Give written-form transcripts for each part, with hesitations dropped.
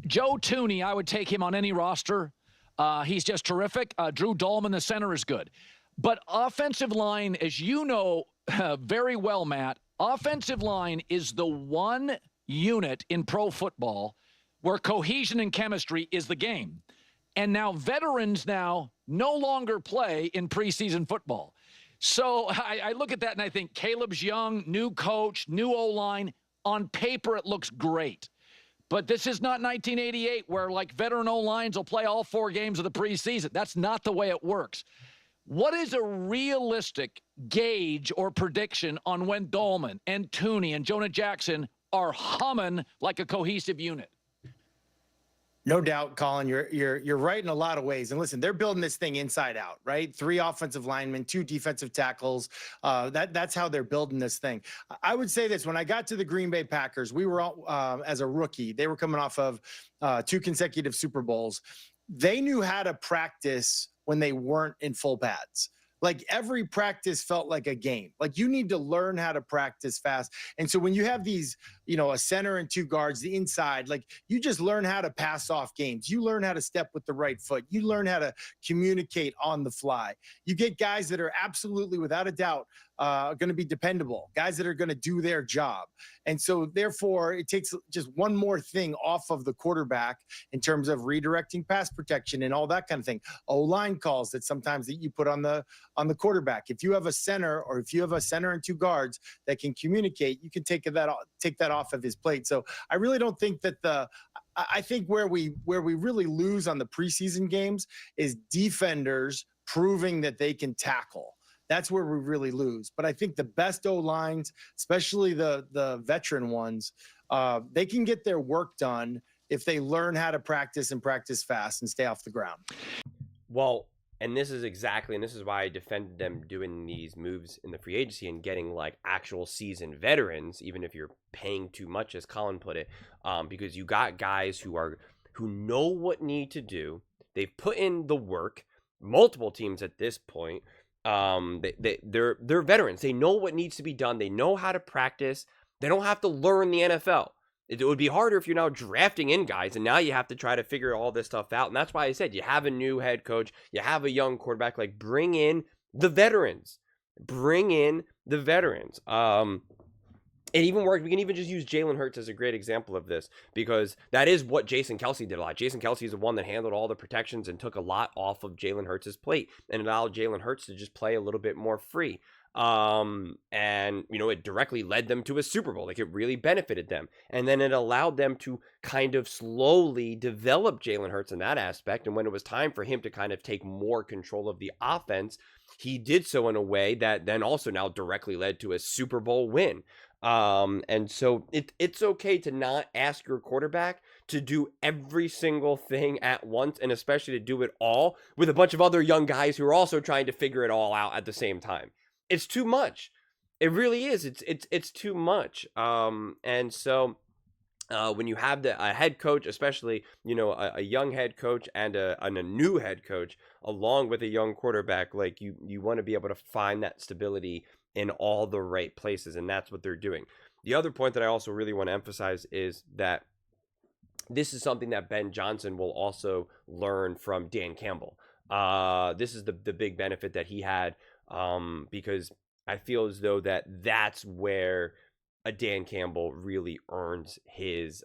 Joe Tooney, I would take him on any roster. He's just terrific. Drew Dahlman, the center, is good. But offensive line, as you know very well, Matt, offensive line is the one unit in pro football where cohesion and chemistry is the game. And now veterans now no longer play in preseason football. So I look at that and I think Caleb's young, new coach, new O-line. On paper, it looks great. But this is not 1988 where, like, veteran O-lines will play all 4 games of the preseason. That's not the way it works. What is a realistic gauge or prediction on when Dahlman and Tooney and Jonah Jackson are humming like a cohesive unit? No doubt, Colin, you're right in a lot of ways. And listen, they're building this thing inside out, right? 3 offensive linemen, 2 defensive tackles. That's how they're building this thing. I would say this: when I got to the Green Bay Packers, we were all, as a rookie. They were coming off of 2 consecutive Super Bowls. They knew how to practice when they weren't in full pads. Like, every practice felt like a game. Like, you need to learn how to practice fast. And so when you have these, a center and 2 guards, the inside, like, you just learn how to pass off games. You learn how to step with the right foot. You learn how to communicate on the fly. You get guys that are absolutely, without a doubt, going to be dependable, guys that are going to do their job. And so therefore it takes just one more thing off of the quarterback in terms of redirecting pass protection and all that kind of thing. O-line calls that sometimes that you put on the quarterback. If you have a center, or if you have a center and 2 guards that can communicate, you can take that off of his plate. So I really don't think that I think where we really lose on the preseason games is defenders proving that they can tackle. That's where we really lose. But I think the best O-lines, especially the veteran ones, they can get their work done if they learn how to practice and practice fast and stay off the ground. Well, and this is why I defended them doing these moves in the free agency and getting like actual seasoned veterans, even if you're paying too much, as Colin put it, because you got guys who know what need to do. They've put in the work. Multiple teams at this point. They're veterans. They know what needs to be done. They know how to practice. They don't have to learn the NFL. It would be harder if you're now drafting in guys, and now you have to try to figure all this stuff out. And that's why I said you have a new head coach, you have a young quarterback. Like, bring in the veterans. It even worked. We can even just use Jalen Hurts as a great example of this, because that is what Jason Kelce did a lot. Jason Kelce is the one that handled all the protections and took a lot off of Jalen Hurts' plate and allowed Jalen Hurts to just play a little bit more free. And, it directly led them to a Super Bowl. Like, it really benefited them. And then it allowed them to kind of slowly develop Jalen Hurts in that aspect. And when it was time for him to kind of take more control of the offense, he did so in a way that then also now directly led to a Super Bowl win. And so it's okay to not ask your quarterback to do every single thing at once, and especially to do it all with a bunch of other young guys who are also trying to figure it all out at the same time. It's too much. It really is. It's too much. And so when you have a head coach, especially, a young head coach and a new head coach, along with a young quarterback, like you want to be able to find that stability in all the right places, and that's what they're doing. The other point that I also really want to emphasize is that this is something that Ben Johnson will also learn from Dan Campbell. This is the big benefit that he had, because I feel as though that's where a Dan Campbell really earns his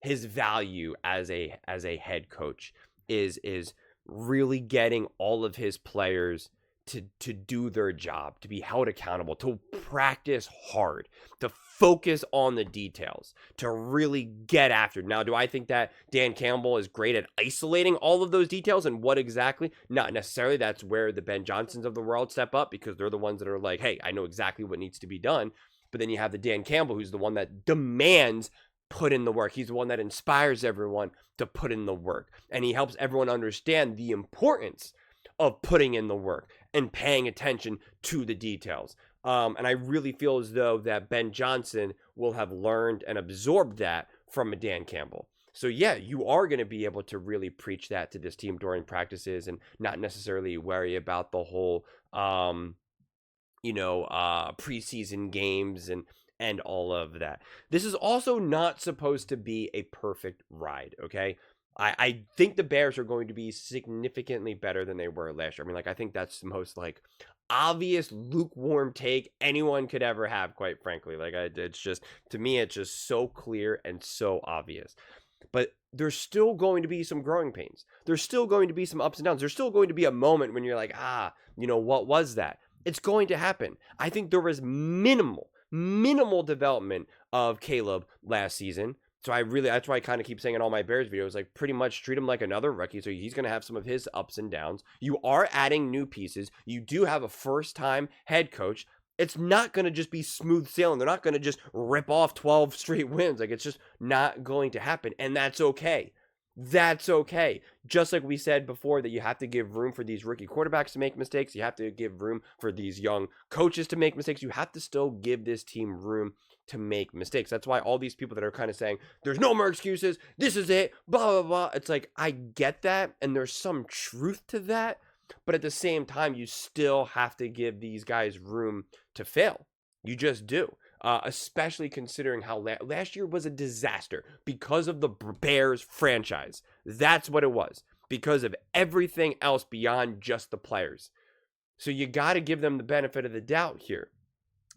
value as a head coach, is really getting all of his players to do their job, to be held accountable, to practice hard, to focus on the details, to really get after it. Now, do I think that Dan Campbell is great at isolating all of those details and what exactly? Not necessarily. That's where the Ben Johnsons of the world step up, because they're the ones that are like, hey, I know exactly what needs to be done. But then you have the Dan Campbell, who's the one that demands put in the work. He's the one that inspires everyone to put in the work. And he helps everyone understand the importance of putting in the work and paying attention to the details. And I really feel as though that Ben Johnson will have learned and absorbed that from a Dan Campbell. So yeah, you are going to be able to really preach that to this team during practices and not necessarily worry about the whole, preseason games and all of that. This is also not supposed to be a perfect ride, okay? I think the Bears are going to be significantly better than they were last year. I mean, like, I think that's the most, like, obvious lukewarm take anyone could ever have, quite frankly. Like, it's just, to me, it's just so clear and so obvious. But there's still going to be some growing pains. There's still going to be some ups and downs. There's still going to be a moment when you're like, what was that? It's going to happen. I think there was minimal development of Caleb last season. So that's why I kind of keep saying in all my Bears videos, like, pretty much treat him like another rookie. So he's going to have some of his ups and downs. You are adding new pieces. You do have a first-time head coach. It's not going to just be smooth sailing. They're not going to just rip off 12 straight wins. Like, it's just not going to happen. And that's okay. That's okay. Just like we said before, that you have to give room for these rookie quarterbacks to make mistakes. You have to give room for these young coaches to make mistakes. You have to still give this team room to make mistakes. That's why all these people that are kind of saying, there's no more excuses, this is it, blah, blah, blah. It's like, I get that, and there's some truth to that. But at the same time, you still have to give these guys room to fail. You just do. Especially considering how last year was a disaster because of the Bears franchise. That's what it was. Because of everything else beyond just the players. So you got to give them the benefit of the doubt here.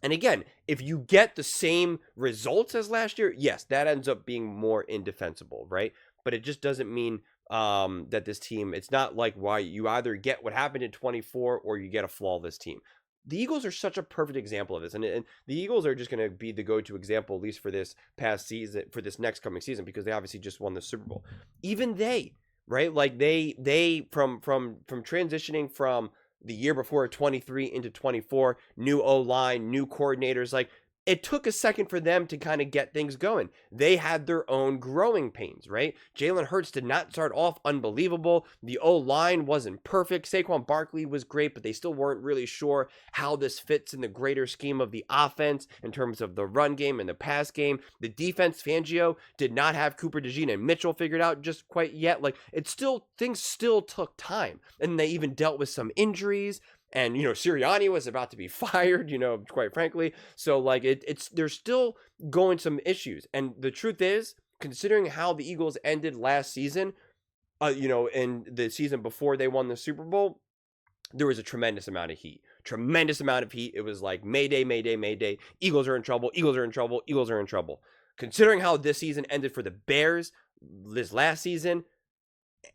And again, if you get the same results as last year, yes, that ends up being more indefensible, right? But it just doesn't mean that this team, it's not like why you either get what happened in 24 or you get a flawless team. The Eagles are such a perfect example of this. And the Eagles are just going to be the go-to example, at least for this past season, for this next coming season, because they obviously just won the Super Bowl. Even they, right? Like they from transitioning from the year before 23 into 24, new O-line, new coordinators, like, it took a second for them to kind of get things going. They had their own growing pains, right? Jalen Hurts did not start off unbelievable. The O-line wasn't perfect. Saquon Barkley was great, but they still weren't really sure how this fits in the greater scheme of the offense in terms of the run game and the pass game. The defense, Fangio, did not have Cooper DeJean and Mitchell figured out just quite yet. Like, things still took time. And they even dealt with some injuries. And, Sirianni was about to be fired, quite frankly. So, like, there's still going some issues. And the truth is, considering how the Eagles ended last season, in the season before they won the Super Bowl, there was a tremendous amount of heat. It was like, Mayday, Mayday, Mayday. Eagles are in trouble. Eagles are in trouble. Eagles are in trouble. Considering how this season ended for the Bears this last season,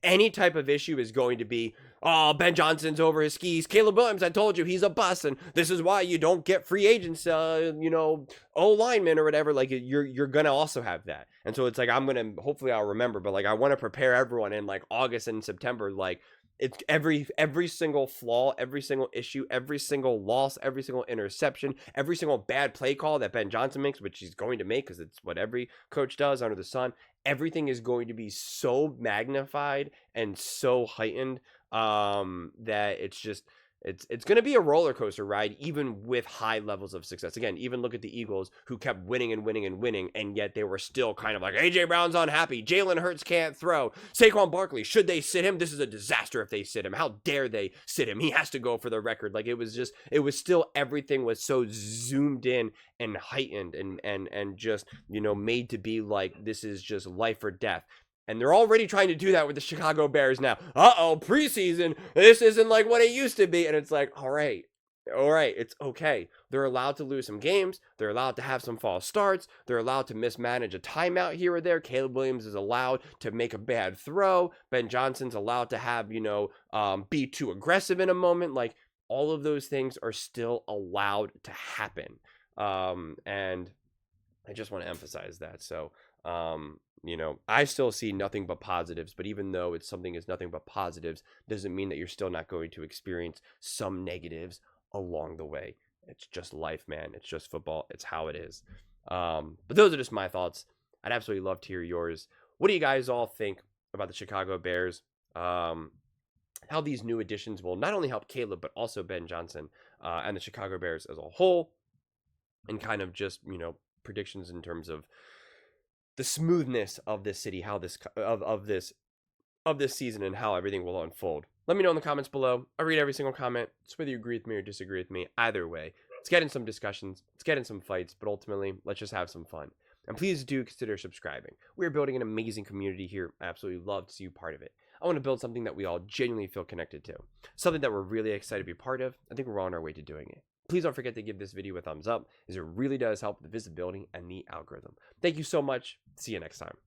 any type of issue is going to be, Ben Johnson's over his skis. Caleb Williams, I told you, he's a bust, and this is why you don't get free agents, O-linemen or whatever. Like, you're gonna also have that. And so it's like, hopefully I'll remember, but like, I want to prepare everyone in like August and September. Like, it's every single flaw, every single issue, every single loss, every single interception, every single bad play call that Ben Johnson makes, which he's going to make because it's what every coach does under the sun. Everything is going to be so magnified and so heightened that it's going to be a roller coaster ride, even with high levels of success. Again, even look at the Eagles, who kept winning and winning and winning, and yet they were still kind of like, AJ Brown's unhappy, Jalen Hurts can't throw, Saquon Barkley, should they sit him? This is a disaster if they sit him. How dare they sit him? He has to go for the record. Like, it was still, everything was so zoomed in and heightened and just, made to be like, this is just life or death. And they're already trying to do that with the Chicago Bears now. Preseason, this isn't like what it used to be. And it's like, all right, it's okay. They're allowed to lose some games. They're allowed to have some false starts. They're allowed to mismanage a timeout here or there. Caleb Williams is allowed to make a bad throw. Ben Johnson's allowed to have, be too aggressive in a moment. Like, all of those things are still allowed to happen. And I just want to emphasize that. So, I still see nothing but positives, but even though something is nothing but positives, doesn't mean that you're still not going to experience some negatives along the way. It's just life, man. It's just football. It's how it is. But those are just my thoughts. I'd absolutely love to hear yours. What do you guys all think about the Chicago Bears? How these new additions will not only help Caleb, but also Ben Johnson and the Chicago Bears as a whole, and kind of just, predictions in terms of the smoothness of this city, how this of this season, and how everything will unfold. Let me know in the comments below. I read every single comment. It's whether you agree with me or disagree with me. Either way, Let's get in some discussions. Let's get in some fights. But ultimately, let's just have some fun. And please do consider subscribing. We're building an amazing community here. I absolutely love to see you part of it. I want to build something that we all genuinely feel connected to. Something that we're really excited to be part of. I think we're on our way to doing it. Please don't forget to give this video a thumbs up, as it really does help the visibility and the algorithm. Thank you so much. See you next time.